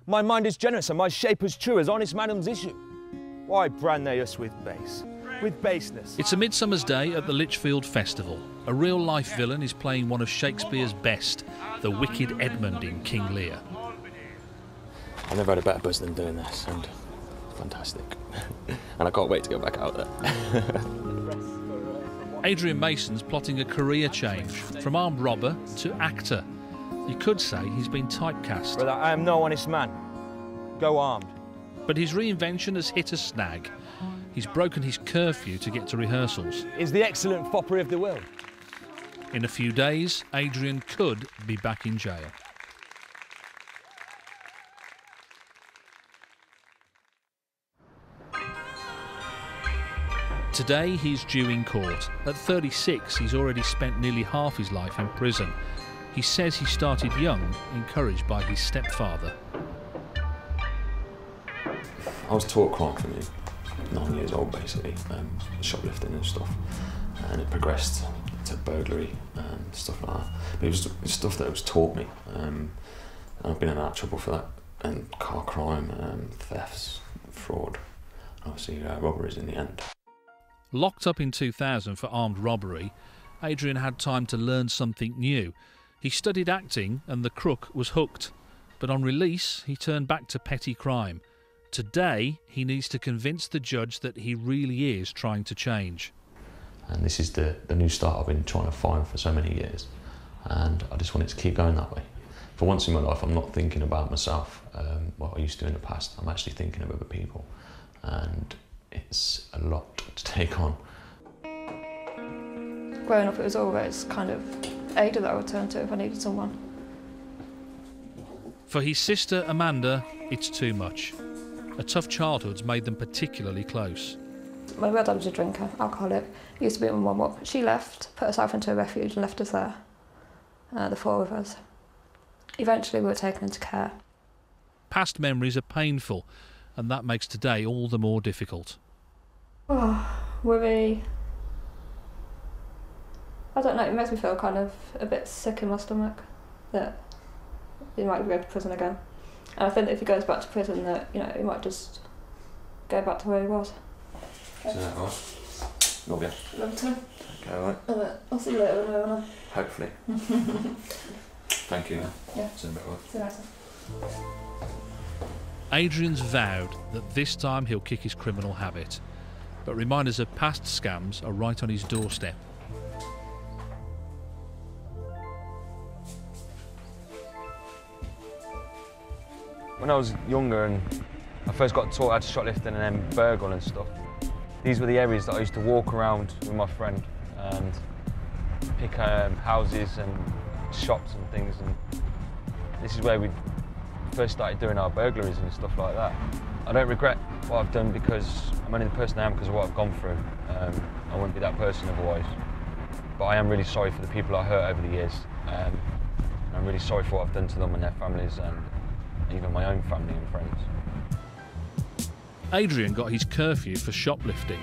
My mind is generous and my shape as true as honest madam's issue. Why brand they us with baseness? It's a midsummer's day at the Lichfield Festival. A real-life villain is playing one of Shakespeare's best, the wicked Edmund in King Lear. I've never had a better buzz than doing this, and it's fantastic. And I can't wait to go back out there. Adrian Mason's plotting a career change, from armed robber to actor. You could say he's been typecast. Brother, I am no honest man. Go armed. But his reinvention has hit a snag. He's broken his curfew to get to rehearsals. Is the excellent foppery of the world. In a few days, Adrian could be back in jail. Today, he's due in court. At 36, he's already spent nearly half his life in prison. He says he started young, encouraged by his stepfather. I was taught crime from 9 years old, basically, shoplifting and stuff, and it progressed to burglary and stuff like that. But it was stuff that was taught me, and I've been in that trouble for that, and car crime, thefts, fraud, and obviously robberies in the end. Locked up in 2000 for armed robbery, Adrian had time to learn something new. He studied acting and the crook was hooked. But on release, he turned back to petty crime. Today, he needs to convince the judge that he really is trying to change. And this is the new start I've been trying to find for so many years. And I just want it to keep going that way. For once in my life, I'm not thinking about myself, what I used to in the past. I'm actually thinking of other people. And it's a lot to take on. Growing up, it was always kind of Ada that I would turn to if I needed someone. For his sister Amanda, it's too much. A tough childhood's made them particularly close. My dad was a drinker, alcoholic. He used to beat my mum up. She left, put herself into a refuge and left us there, the four of us. Eventually we were taken into care. Past memories are painful, and that makes today all the more difficult. Oh, worry. I don't know, it makes me feel kind of a bit sick in my stomach that he might go to prison again. And I think that if he goes back to prison that, you know, he might just go back to where he was. Okay. Is that all right? Love you. Love you. Okay, all right. I'll see you later when I'm Hopefully. Thank you. Yeah. See you in a bit. See you later. Adrian's vowed that this time he'll kick his criminal habit. But reminders of past scams are right on his doorstep. When I was younger and I first got taught how to shoplifting and then burgle and stuff, these were the areas that I used to walk around with my friend and pick houses and shops and things, and this is where we first started doing our burglaries and stuff like that. I don't regret what I've done because I'm only the person I am because of what I've gone through. I wouldn't be that person otherwise. But I am really sorry for the people I hurt over the years. And I'm really sorry for what I've done to them and their families and even my own family and friends. Adrian got his curfew for shoplifting.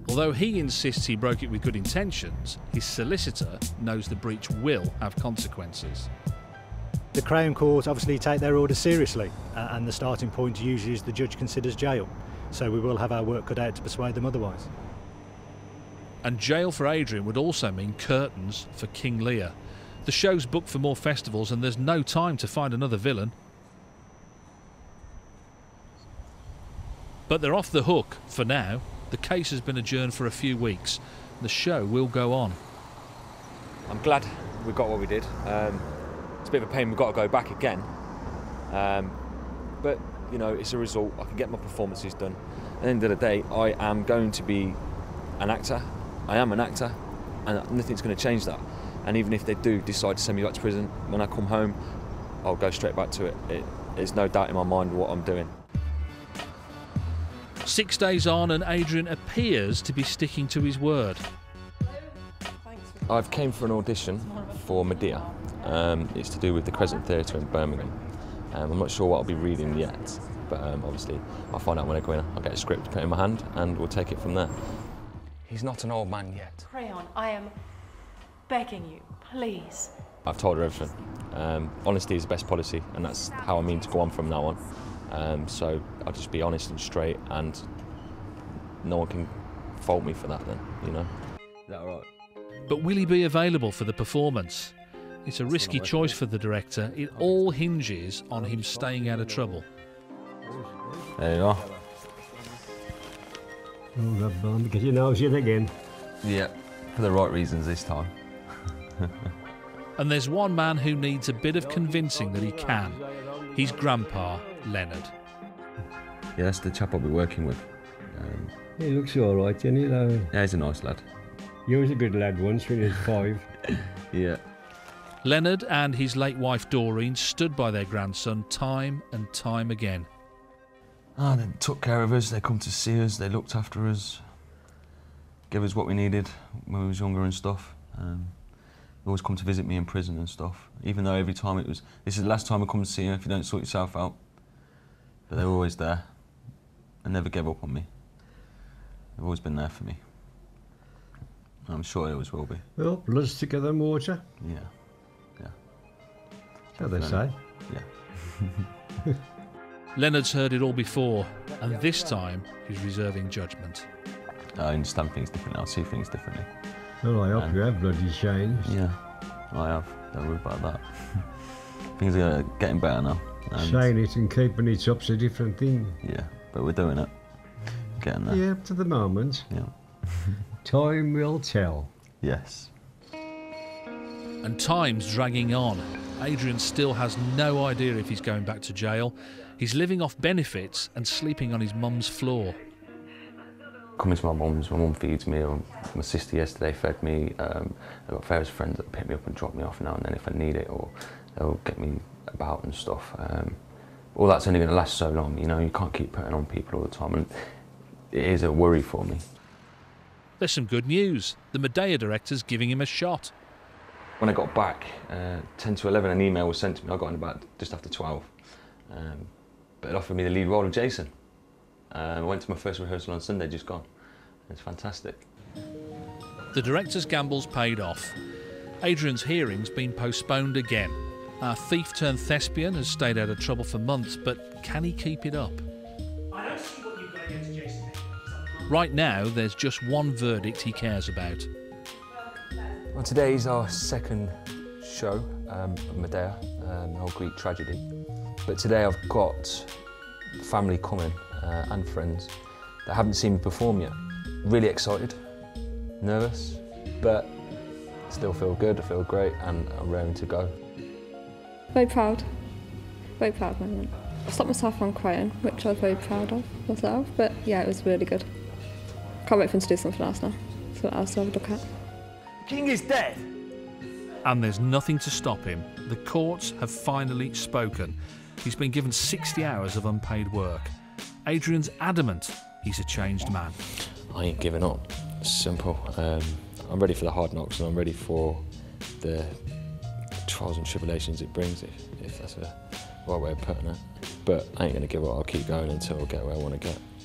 Although he insists he broke it with good intentions, his solicitor knows the breach will have consequences. The Crown Court obviously take their orders seriously, and the starting point usually is the judge considers jail. So we will have our work cut out to persuade them otherwise. And jail for Adrian would also mean curtains for King Lear. The show's booked for more festivals and there's no time to find another villain. But they're off the hook for now. The case has been adjourned for a few weeks. The show will go on. I'm glad we got what we did. It's a bit of a pain we've got to go back again. But, you know, it's a result. I can get my performances done. At the end of the day, I am going to be an actor. I am an actor, and nothing's going to change that. And even if they do decide to send me back to prison, when I come home, I'll go straight back to it. There's no doubt in my mind what I'm doing. 6 days on and Adrian appears to be sticking to his word. I've came for an audition for Medea. It's to do with the Crescent Theatre in Birmingham. I'm not sure what I'll be reading yet, but obviously I'll find out when I go in. I'll get a script put in my hand and we'll take it from there. He's not an old man yet. Crayon, I am begging you, please, I've told her everything. Honesty is the best policy, and that's how I mean to go on from now on. So I'll just be honest and straight, and no one can fault me for that then, you know. Is that all right? But will he be available for the performance? It's a risky choice for the director. It all hinges on him staying out of trouble. There you are. Oh, God, man, because he knows it again. Yeah, for the right reasons this time. And there's one man who needs a bit of convincing that he can. His grandpa, Leonard. Yeah, that's the chap I'll be working with. He looks all right, doesn't he, though? Yeah, he's a nice lad. He was a good lad once when he was 5. Yeah. Leonard and his late wife Doreen stood by their grandson time and time again. They took care of us, they come to see us, they looked after us, gave us what we needed when we was younger and stuff. They always come to visit me in prison and stuff, even though every time it was, this is the last time I come to see you if you don't sort yourself out. But they were always there and never gave up on me. They've always been there for me. I'm sure they always will be. Well, blood's thicker than water. Yeah, yeah. So they say. Yeah. Leonard's heard it all before, and this time he's reserving judgment. I understand things differently, I see things differently. Well, I hope you have bloody changed. Yeah, I have. Don't worry about that. Things are getting better now. Saying it and keeping it up's a different thing. Yeah, but we're doing it. Getting there. Yeah, up to the moment. Yeah. Time will tell. Yes. And time's dragging on. Adrian still has no idea if he's going back to jail. He's living off benefits and sleeping on his mum's floor. Coming to my mum feeds me, or my sister yesterday fed me. I've got various friends that pick me up and drop me off now and then if I need it, or they'll get me about and stuff. All that's only going to last so long, you know, you can't keep putting on people all the time, and it is a worry for me. There's some good news. The Medea director's giving him a shot. When I got back, 10 to 11, an email was sent to me. I got in about just after 12. But it offered me the lead role of Jason. I went to my first rehearsal on Sunday, just gone. It's fantastic. The director's gambles paid off. Adrian's hearing's been postponed again. Our thief-turned-thespian has stayed out of trouble for months, but can he keep it up? I don't see what you've got against Jason. Right now, there's just one verdict he cares about. Well, today is our second show of Medea, an old Greek tragedy. But today I've got family coming and friends that haven't seen me perform yet. Really excited, nervous, but still feel good, I feel great, and I'm raring to go. Very proud moment. I stopped myself from crying, which I was very proud of myself, but yeah, it was really good. Can't wait for him to do something else now, something else to have a look at. King is dead. And there's nothing to stop him. The courts have finally spoken. He's been given 60 hours of unpaid work. Adrian's adamant he's a changed man. I ain't giving up. It's simple. I'm ready for the hard knocks, and I'm ready for the trials and tribulations it brings, if that's a right way of putting it. But I ain't going to give up. I'll keep going until I get where I want to get.